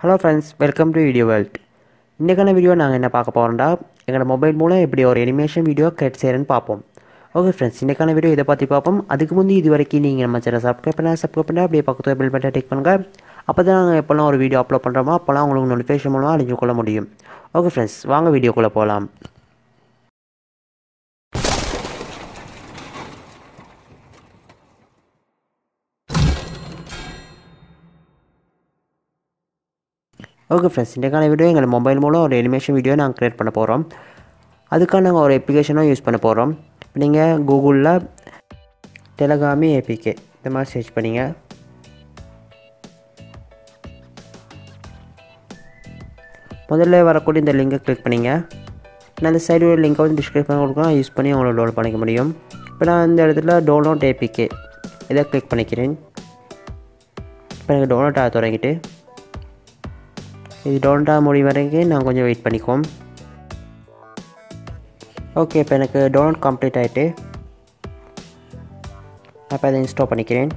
Hello friends, welcome to Video World. இன்றைக்கான video நாங்கள் என்ன பார்க்க போகிறோம்டா எங்களோட மொபைல் மூலம் எப்படி ஒரு அனிமேஷன் வீடியோ கிரியேட் செய்கிறேன்னு பார்ப்போம். ஓகே ஃப்ரெண்ட்ஸ், இன்றைக்கான வீடியோ இதை பற்றி பார்ப்போம். அதுக்கு முந்தி இது வரைக்கும் நீங்கள் நம்ம சேனல் சப்ஸ்கிரைப் பண்ண அப்படியே பக்கத்தில் பெல் பட்டன் டிக் பண்ணுங்கள். அப்போ தான் நாங்கள் எப்போல்லாம் ஒரு வீடியோ அப்லோட் பண்ணுறோமோ அப்போல்லாம் உங்களுக்கு நோட்டிஃபிகேஷன் மூலமாக அழிஞ்சு கொள்ள முடியும். ஓகே ஃப்ரெண்ட்ஸ், வாங்க வீடியோக்குள்ளே போகலாம். ஓகே ஃப்ரெண்ட்ஸ், இன்றைக்கான வீடியோ எங்கள் மொபைல் மூலம் ஒரு அனிமேஷன் வீடியோ நாங்கள் க்ரியேட் பண்ண போகிறோம். அதுக்காக நாங்கள் ஒரு அப்ளிகேஷனும் யூஸ் பண்ண போகிறோம். இப்போ நீங்கள் கூகுளில் Tellagami APK இந்த மாதிரி சர்ச் பண்ணிங்க. முதல்ல வரக்கூடிய இந்த லிங்கை கிளிக் பண்ணிங்க. நான் அந்த சைடு ஒரு லிங்கை வந்து டிஸ்கிரிப்ஷன் கொடுக்கலாம், யூஸ் பண்ணி உங்களை டவுன்லோட் பண்ணிக்க முடியும். இப்போ நான் இந்த இடத்துல டவுன்லோட் APK இதை கிளிக் பண்ணிக்கிறேன். இப்போ எனக்கு டவுன்லோட் ஆக தொடங்கிட்டு இது டவுன்லோட் ஆக முடியும் வரைக்கும் நான் கொஞ்சம் வெயிட் பண்ணிக்குவோம். ஓகே, இப்போ எனக்கு டவுன்லோட் கம்ப்ளீட் ஆகிட்டு அப்போ அதை இன்ஸ்டால் பண்ணிக்கிறேன்.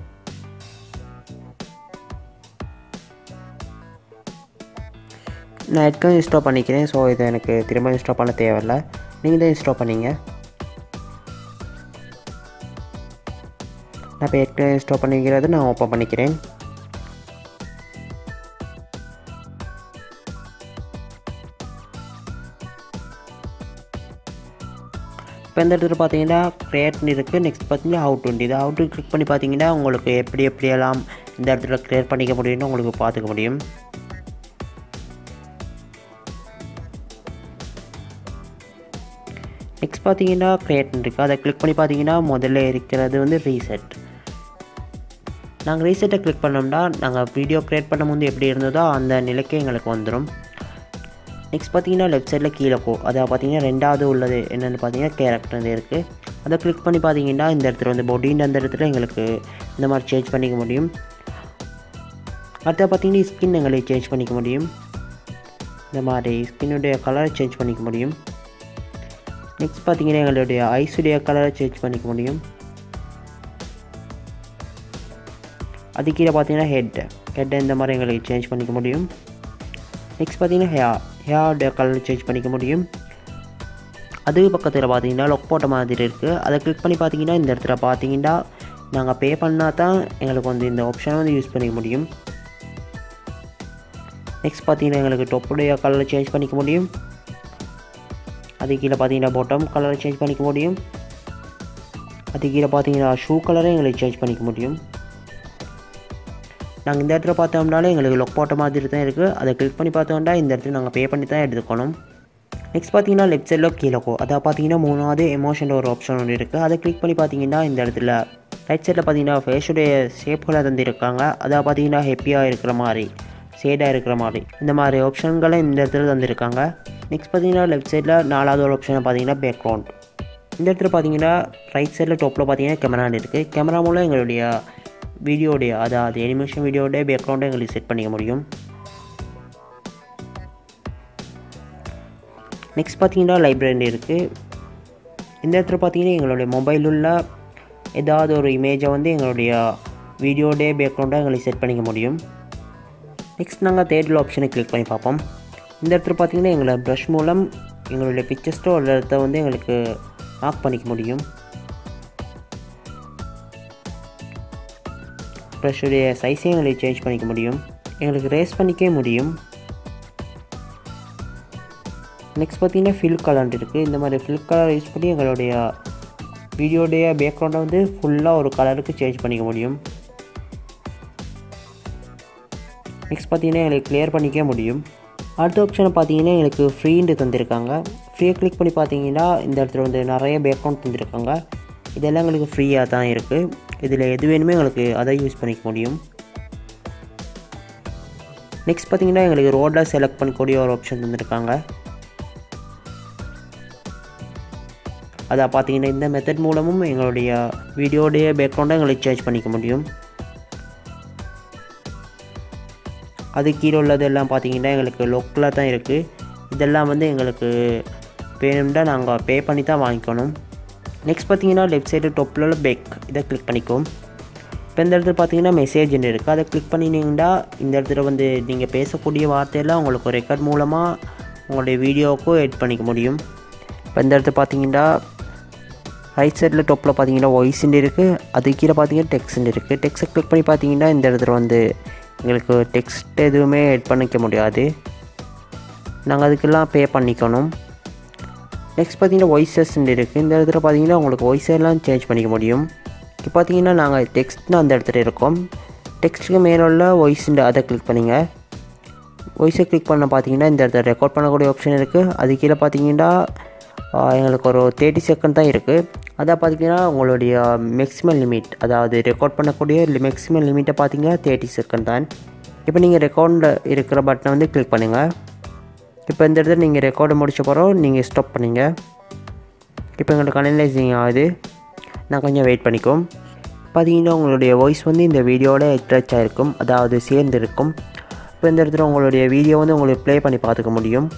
நான் ஏற்கனவே இன்ஸ்டால் பண்ணிக்கிறேன். ஸோ இதை எனக்கு திரும்ப இன்ஸ்டால் பண்ண தேவையில்லை, நீங்கள் தான் இன்ஸ்டால் பண்ணிங்க. நான் இப்போ ஏற்கனவே இன்ஸ்டால் பண்ணிக்கிறது நான் ஓப்பன் பண்ணிக்கிறேன். இப்போ இந்த இடத்துல பார்த்தீங்கன்னா க்ரியேட்னு இருக்குது. நெக்ஸ்ட் பார்த்தீங்கன்னா ஹவு டு இது ஹவு டு கிளிக் பண்ணி பார்த்தீங்கன்னா உங்களுக்கு எப்படியெல்லாம் இந்த இடத்துல க்ரியேட் பண்ணிக்க முடியும்னு உங்களுக்கு பார்த்துக்க முடியும். நெக்ஸ்ட் பார்த்தீங்கன்னா க்ரியேட்னு இருக்குது, அதை கிளிக் பண்ணி பார்த்தீங்கன்னா முதல்ல இருக்கிறது வந்து ரீசெட். நாங்கள் ரீசெட்டை கிளிக் பண்ணோம்னா நாங்கள் வீடியோ க்ரியேட் பண்ண முந்தைய எப்படி இருந்ததோ அந்த நிலைக்கு எங்களுக்கு வந்துடும். நெக்ஸ்ட் பார்த்தீங்கன்னா லெஃப்ட் சைடில் கீழே அதை பார்த்தீங்கன்னா ரெண்டாவது உள்ளது என்னென்னு பார்த்தீங்கன்னா கேரக்டர் இருக்குது. அதை கிளிக் பண்ணி பார்த்தீங்கன்னா இந்த இடத்துல வந்து பொடின்னு அந்த இடத்துல எங்களுக்கு இந்த மாதிரி சேஞ்ச் பண்ணிக்க முடியும். அடுத்த பார்த்தீங்கன்னா ஸ்கின் எங்களுக்கு சேஞ்ச் பண்ணிக்க முடியும். இந்த மாதிரி ஸ்கின்னுடைய கலரை சேஞ்ச் பண்ணிக்க முடியும். நெக்ஸ்ட் பார்த்தீங்கன்னா எங்களுடைய ஐஸுடைய கலரை சேஞ்ச் பண்ணிக்க முடியும். அது கீழே பார்த்தீங்கன்னா ஹெட்டை இந்த மாதிரி எங்களுக்கு சேஞ்ச் பண்ணிக்க முடியும். நெக்ஸ்ட் பார்த்தீங்கன்னா ஹேரோடைய கலர் சேஞ்ச் பண்ணிக்க முடியும். அதுக்கு பக்கத்தில் பார்த்தீங்கன்னா லொக் போட்ட மாதிரி இருக்குது. அதை கிளிக் பண்ணி பார்த்தீங்கன்னா இந்த இடத்துல பார்த்தீங்கன்னா நாங்கள் பே பண்ணால் தான் எங்களுக்கு வந்து இந்த ஆப்ஷனை வந்து யூஸ் பண்ணிக்க முடியும். நெக்ஸ்ட் பார்த்தீங்கன்னா எங்களுக்கு டொப்புடைய கலரை சேஞ்ச் பண்ணிக்க முடியும். அது கீழே பார்த்தீங்கன்னா பாட்டம் கலரை சேஞ்ச் பண்ணிக்க முடியும். அது கீழே பார்த்தீங்கன்னா ஷூ கலரை எங்களுக்கு சேஞ்ச் பண்ணிக்க முடியும். நாங்கள் இந்த இடத்துல பார்த்தோம்னாலே எங்களுக்கு லொக் போட்ட மாதிரி தான் இருக்குது. அதை கிளிக் பண்ணி பார்த்தோம்னா இந்த இடத்துல நாங்கள் பே பண்ணி தான் எடுத்துக்கணும். நெக்ஸ்ட் பார்த்தீங்கன்னா லெஃப்ட் சைடில் கீழே அதை பார்த்தீங்கன்னா மூணாவது எமோஷன் ஒரு ஆப்ஷன் ஒன்று இருக்குது. அதை கிளிக் பண்ணி பார்த்தீங்கன்னா இந்த இடத்துல ரைட் சைடில் பார்த்தீங்கன்னா ஃபேஸுடைய ஷேப்புகளை தந்துருக்காங்க. அதை பார்த்தீங்கன்னா ஹெப்பியாக இருக்கிற மாதிரி ஷேடாக இருக்கிற மாதிரி இந்த மாதிரி ஆப்ஷன்களை இந்த இடத்துல தந்துருக்காங்க. நெக்ஸ்ட் பார்த்தீங்கன்னா லெஃப்ட் சைடில் நாலாவது ஒரு ஆப்ஷனை பார்த்தீங்கன்னா பேக்ரவுண்ட். இந்த இடத்துல பார்த்தீங்கன்னா ரைட் சைடில் டாப்பில் பார்த்தீங்கன்னா கேமரான்னு இருக்குது. கேமரா மூலம் எங்களுடைய வீடியோடைய அதாவது அனிமேஷன் வீடியோடைய பேக்ரவுண்டை எங்களுக்கு செட் பண்ணிக்க முடியும். நெக்ஸ்ட் பார்த்தீங்கன்னா லைப்ரரி இருக்குது. இந்த இடத்துல பார்த்தீங்கன்னா எங்களுடைய மொபைலில் உள்ள ஏதாவது ஒரு இமேஜை வந்து எங்களுடைய வீடியோடைய பேக்ரவுண்டை எங்களுக்கு செட் பண்ணிக்க முடியும். நெக்ஸ்ட் நாங்கள் தேர்டில் ஆப்ஷனை கிளிக் பண்ணி பார்ப்போம். இந்த இடத்துல பார்த்தீங்கன்னா எங்களை ப்ரஷ் மூலம் எங்களுடைய பிக்சர்ஸ்டோ ஒரு இடத்த வந்து எங்களுக்கு மார்க் பண்ணிக்க முடியும். ப்ரஷ்ஷுடைய சைஸையும் எங்களுக்கு சேஞ்ச் பண்ணிக்க முடியும். எங்களுக்கு ரேஸ் பண்ணிக்கவே முடியும். நெக்ஸ்ட் பார்த்தீங்கன்னா ஃபில் கலர் இருக்குது. இந்த மாதிரி ஃபில் கலர் யூஸ் பண்ணி எங்களுடைய வீடியோடைய பேக்ரவுண்டை வந்து ஃபுல்லாக ஒரு கலருக்கு சேஞ்ச் பண்ணிக்க முடியும். நெக்ஸ்ட் பார்த்தீங்கன்னா எங்களுக்கு கிளியர் பண்ணிக்க முடியும். அடுத்த ஆப்ஷனை பார்த்தீங்கன்னா எங்களுக்கு ஃப்ரீன்னு தந்திருக்காங்க. ஃப்ரீயை கிளிக் பண்ணி பார்த்தீங்கன்னா இந்த இடத்துல வந்து நிறைய பேக்ரவுண்ட் தந்திருக்காங்க. இதெல்லாம் எங்களுக்கு ஃப்ரீயாக தான் இருக்குது. இதில் எது வேணுமே எங்களுக்கு அதை யூஸ் பண்ணிக்க முடியும். நெக்ஸ்ட் பார்த்தீங்கன்னா எங்களுக்கு ரோடில் செலக்ட் பண்ணக்கூடிய ஒரு ஆப்ஷன் தந்துருக்காங்க. அதை பார்த்தீங்கன்னா இந்த மெத்தட் மூலமும் எங்களுடைய வீடியோடைய பேக்ரவுண்டை எங்களுக்கு சேஞ்ச் பண்ணிக்க முடியும். அது கீழே உள்ளது எல்லாம் பார்த்தீங்கன்னா எங்களுக்கு லொக்கில் தான் இருக்குது. இதெல்லாம் வந்து எங்களுக்கு வேணும்னா நாங்கள் பே பண்ணி தான் வாங்கிக்கணும். நெக்ஸ்ட் பார்த்தீங்கன்னா லெஃப்ட் சைடு டாப்பில் பேக் இதை கிளிக் பண்ணிக்குவோம். இப்போ இந்த இடத்துல பார்த்தீங்கன்னா மெசேஜ்னு இருக்குது. அதை கிளிக் பண்ணினீங்கன்னா இந்த இடத்துல வந்து நீங்கள் பேசக்கூடிய வார்த்தையெல்லாம் உங்களுக்கு ரெக்கார்ட் மூலமாக உங்களுடைய வீடியோவுக்கும் எட் பண்ணிக்க முடியும். இப்போ இந்த இடத்துல பார்த்தீங்கன்னா ரைட் சைடில் டாப்பில் பார்த்தீங்கன்னா வாய்ஸ்ன்னு இருக்குது. அது கீழே பார்த்தீங்கன்னா டெக்ஸ்ட்னு இருக்குது. டெக்ஸ்ட்டை கிளிக் பண்ணி பார்த்தீங்கன்னா இந்த இடத்துல வந்து எங்களுக்கு டெக்ஸ்ட் எதுவுமே எட் பண்ணிக்க முடியாது. நாங்கள் அதுக்கெல்லாம் பே பண்ணிக்கணும். நெக்ஸ்ட் பார்த்தீங்கன்னா வாய்ஸஸ்ன்னு இருக்குது. இந்த இடத்துல பார்த்தீங்கன்னா உங்களுக்கு வாய்ஸெல்லாம் சேஞ்ச் பண்ணிக்க முடியும். இப்போ பார்த்தீங்கன்னா நாங்கள் டெக்ஸ்ட்னு அந்த இடத்துல இருக்கோம். டெக்ஸ்ட்டுக்கு மேலே உள்ள வாய்ஸ்ன்னு அதை கிளிக் பண்ணிங்க. வாய்ஸை கிளிக் பண்ண பார்த்தீங்கன்னா இந்த இடத்துல ரெக்கார்ட் பண்ணக்கூடிய ஆப்ஷன் இருக்குது. அது கீழே பார்த்தீங்கன்னா எங்களுக்கு ஒரு 30 செகண்ட் தான் இருக்குது. அதான் பார்த்தீங்கன்னா உங்களுடைய மேக்ஸிமம் லிமிட், அதாவது ரெக்கார்ட் பண்ணக்கூடிய மேக்ஸிமம் லிமிட்டை பார்த்தீங்கன்னா 30 செகண்ட் தான். இப்போ நீங்கள் ரெக்கார்டில் இருக்கிற பட்டனை வந்து கிளிக் பண்ணுங்கள். இப்போ இந்த இடத்துல நீங்கள் ரெக்கார்டை முடிச்ச பிறகு நீங்கள் ஸ்டாப் பண்ணிங்க. இப்போ எங்களுக்கு அனலைசிங் ஆகுது. நான் கொஞ்சம் வெயிட் பண்ணிக்கும். பார்த்தீங்கன்னா உங்களுடைய வாய்ஸ் வந்து இந்த வீடியோவோட அட்டாச் ஆகிருக்கும், அதாவது சேர்ந்து இருக்கும். இப்போ இந்த இடத்துல உங்களுடைய வீடியோ வந்து உங்களுக்கு ப்ளே பண்ணி பார்த்துக்க முடியும்.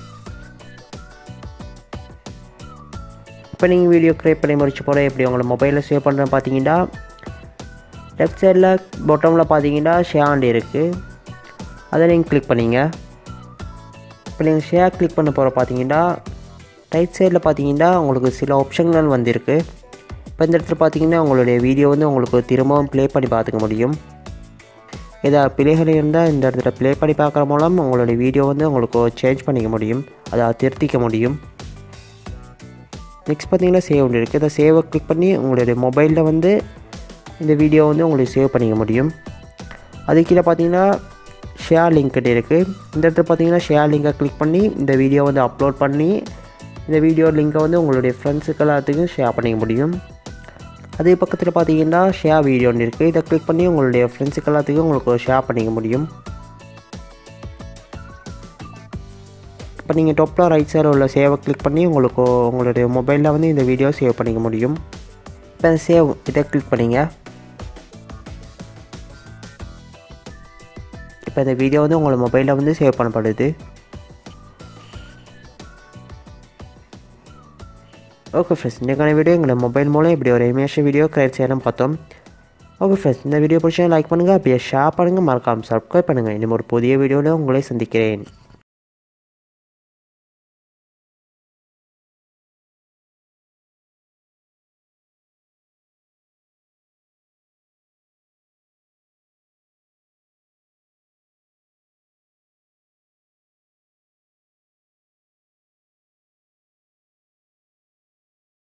இப்போ நீங்கள் வீடியோ க்ரியேட் பண்ணி முடிச்ச போகிற எப்படி உங்களை மொபைலில் சேவ் பண்ணுறேன்னு பார்த்தீங்கன்னா லெஃப்ட் சைடில் பாட்டமில் பார்த்தீங்கன்னா ஷேர் இருக்குது. அதை நீங்கள் கிளிக் பண்ணிங்க. இப்போ நீங்கள் ஷேர் கிளிக் பண்ண போகிற பார்த்தீங்கன்னா ரைட் சைடில் பார்த்தீங்கன்னா உங்களுக்கு சில ஆப்ஷன்கள் வந்திருக்கு. இப்போ இந்த இடத்துல பார்த்தீங்கன்னா உங்களுடைய வீடியோ வந்து உங்களுக்கு திரும்பவும் ப்ளே பண்ணி பார்த்துக்க முடியும். ஏதாவது பிழைகள் இருந்தால் இந்த இடத்துல ப்ளே பண்ணி பார்க்குற மூலம் உங்களுடைய வீடியோ வந்து உங்களுக்கு சேஞ்ச் பண்ணிக்க முடியும், அதை திருத்திக்க முடியும். நெக்ஸ்ட் பார்த்தீங்கன்னா சேவ் இருக்குது. இதை சேவை கிளிக் பண்ணி உங்களுடைய மொபைலில் வந்து இந்த வீடியோ வந்து உங்களுக்கு சேவ் பண்ணிக்க முடியும். அது கீழே பார்த்தீங்கன்னா ஷேர் லிங்க்டு இருக்குது. இந்த இடத்துல பார்த்தீங்கன்னா ஷேர் லிங்கை கிளிக் பண்ணி இந்த வீடியோ வந்து அப்லோட் பண்ணி இந்த வீடியோ லிங்கை வந்து உங்களுடைய ஃப்ரெண்ட்ஸுக்கு எல்லாத்துக்கும் ஷேர் பண்ணிக்க முடியும். அதே பக்கத்தில் பார்த்தீங்கன்னா ஷேர் வீடியோன்னு இருக்குது. இதை கிளிக் பண்ணி உங்களுடைய ஃப்ரெண்ட்ஸுக்கு எல்லாத்துக்கும் உங்களுக்கு ஷேர் பண்ணிக்க முடியும். இப்போ நீங்கள் டாப்பில் ரைட் சைடில் உள்ள சேவை கிளிக் பண்ணி உங்களுக்கு உங்களுடைய மொபைலில் வந்து இந்த வீடியோ சேவ் பண்ணிக்க முடியும். இப்போ சேவ் இதை கிளிக் பண்ணிங்க. இப்போ இந்த வீடியோ வந்து உங்களோட மொபைலில் வந்து சேவ் பண்ணப்படுது. ஓகே ஃப்ரெண்ட்ஸ், இன்றைக்கான வீடியோ எங்களோட மொபைல் மூலம் இப்படி ஒரு இமேஜ் வீடியோ கிரியேட் செய்யலாம் பார்த்தோம். ஓகே ஃப்ரெண்ட்ஸ், இந்த வீடியோ பிடிச்சா லைக் பண்ணுங்கள், அப்படியே ஷேர் பண்ணுங்கள், மறக்காமல் சப்ஸ்கிரைப் பண்ணுங்கள். இன்னும் ஒரு புதிய வீடியோவில் உங்களை சந்திக்கிறேன்.